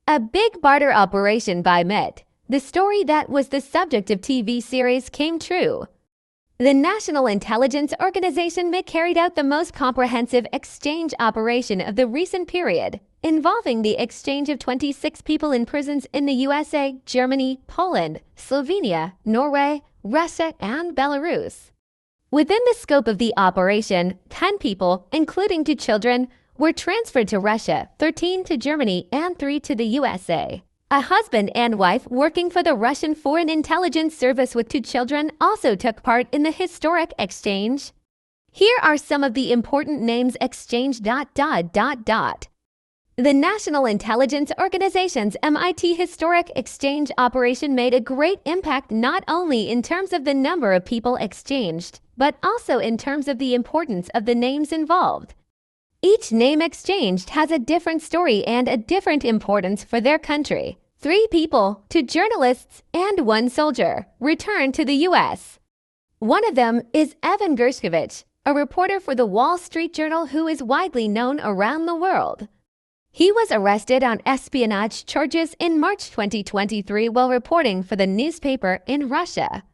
A big barter operation by Met. The story that was the subject of TV series came true. The National Intelligence Organization Met carried out the most comprehensive exchange operation of the recent period, involving the exchange of 26 people in prisons in the USA, Germany, Poland, Slovenia, Norway, Russia, and Belarus. Within the scope of the operation, 10 people, including 2 children, were transferred to Russia, 13 to Germany, and 3 to the USA. A husband and wife working for the Russian Foreign Intelligence Service with 2 children also took part in the historic exchange. Here are some of the important names exchanged. The National Intelligence Organization's MIT historic exchange operation made a great impact not only in terms of the number of people exchanged, but also in terms of the importance of the names involved. Each name exchanged has a different story and a different importance for their country. 3 people, 2 journalists, and 1 soldier returned to the U.S. One of them is Evan Gershkovich, a reporter for the Wall Street Journal who is widely known around the world. He was arrested on espionage charges in March 2023 while reporting for the newspaper in Russia.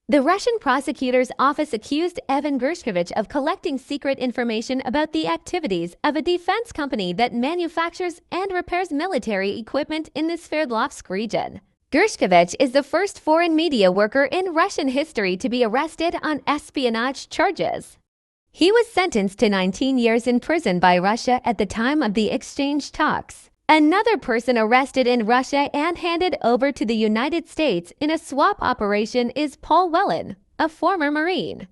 The Russian prosecutor's office accused Evan Gershkovich of collecting secret information about the activities of a defense company that manufactures and repairs military equipment in the Sverdlovsk region. Gershkovich is the first foreign media worker in Russian history to be arrested on espionage charges. He was sentenced to 19 years in prison by Russia at the time of the exchange talks. Another person arrested in Russia and handed over to the United States in a swap operation is Paul Whelan, a former Marine.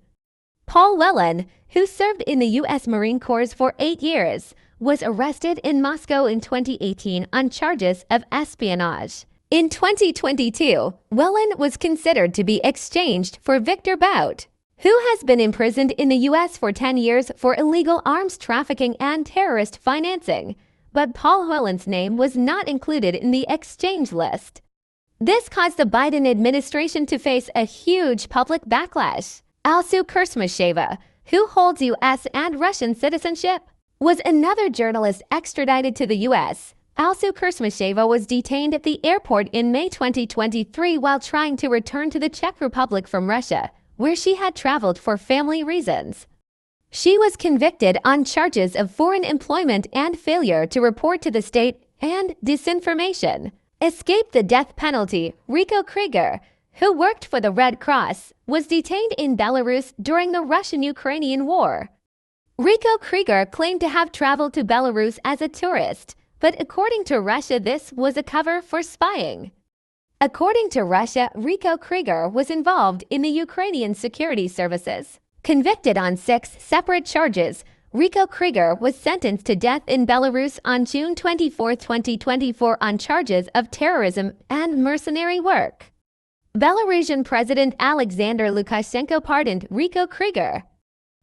Paul Whelan, who served in the U.S. Marine Corps for 8 years, was arrested in Moscow in 2018 on charges of espionage. In 2022, Whelan was considered to be exchanged for Victor Bout, who has been imprisoned in the U.S. for 10 years for illegal arms trafficking and terrorist financing. But Paul Whelan's name was not included in the exchange list. This caused the Biden administration to face a huge public backlash. Alsu Kursmasheva, who holds U.S. and Russian citizenship, was another journalist extradited to the U.S. Alsu Kursmasheva was detained at the airport in May 2023 while trying to return to the Czech Republic from Russia, where she had traveled for family reasons. She was convicted on charges of foreign employment and failure to report to the state and disinformation. Escaped the death penalty, Rico Krieger, who worked for the Red Cross, was detained in Belarus during the Russian-Ukrainian war. Rico Krieger claimed to have traveled to Belarus as a tourist, but according to Russia, this was a cover for spying. According to Russia, Rico Krieger was involved in the Ukrainian security services. Convicted on 6 separate charges, Rico Krieger was sentenced to death in Belarus on June 24, 2024 on charges of terrorism and mercenary work. Belarusian President Alexander Lukashenko pardoned Rico Krieger.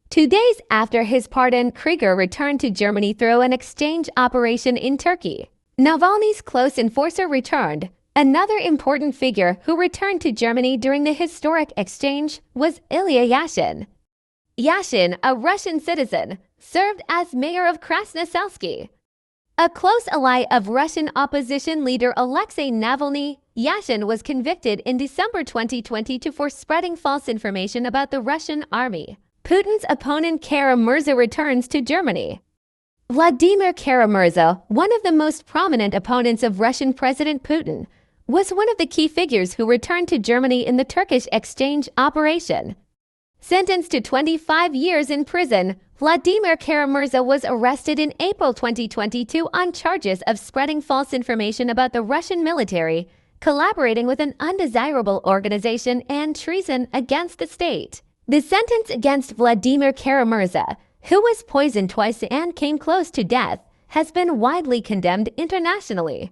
2 days after his pardon, Krieger returned to Germany through an exchange operation in Turkey. Navalny's close enforcer returned. Another important figure who returned to Germany during the historic exchange was Ilya Yashin. Yashin, a Russian citizen, served as mayor of Krasnoselsky. A close ally of Russian opposition leader Alexei Navalny, Yashin was convicted in December 2022 for spreading false information about the Russian army. Putin's opponent Kara-Murza returns to Germany. Vladimir Kara-Murza, one of the most prominent opponents of Russian President Putin, was one of the key figures who returned to Germany in the Turkish exchange operation. Sentenced to 25 years in prison, Vladimir Kara-Murza was arrested in April 2022 on charges of spreading false information about the Russian military, collaborating with an undesirable organization, and treason against the state. The sentence against Vladimir Kara-Murza, who was poisoned twice and came close to death, has been widely condemned internationally.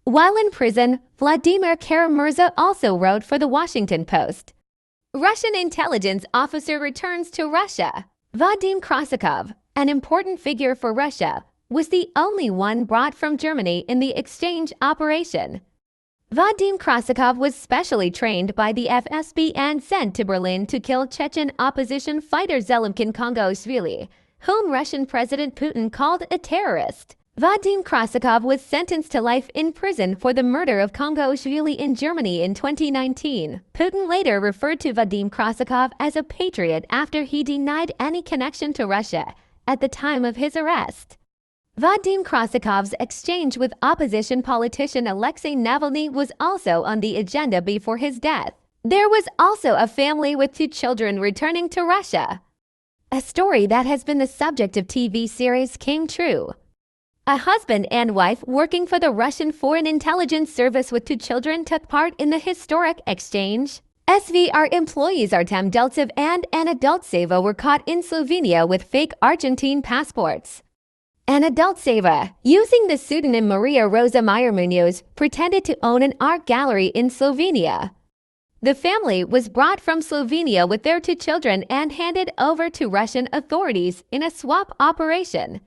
While in prison, Vladimir Kara-Murza also wrote for the Washington Post. Russian intelligence officer returns to Russia. Vadim Krasakov, an important figure for Russia, was the only one brought from Germany in the exchange operation. Vadim Krasakov was specially trained by the FSB and sent to Berlin to kill Chechen opposition fighter Zelimkin Kongoishvili, whom Russian President Putin called a terrorist. Vadim Krasakov was sentenced to life in prison for the murder of Kongoshvili in Germany in 2019. Putin later referred to Vadim Krasakov as a patriot after he denied any connection to Russia at the time of his arrest. Vadim Krasakov's exchange with opposition politician Alexei Navalny was also on the agenda before his death. There was also a family with 2 children returning to Russia. A story that has been the subject of TV series came true. A husband and wife working for the Russian Foreign Intelligence Service with 2 children took part in the historic exchange. SVR employees Artem Deltsev and Anna Deltseva were caught in Slovenia with fake Argentine passports. Anna Deltseva, using the pseudonym Maria Rosa Meyer Munoz, pretended to own an art gallery in Slovenia. The family was brought from Slovenia with their 2 children and handed over to Russian authorities in a swap operation.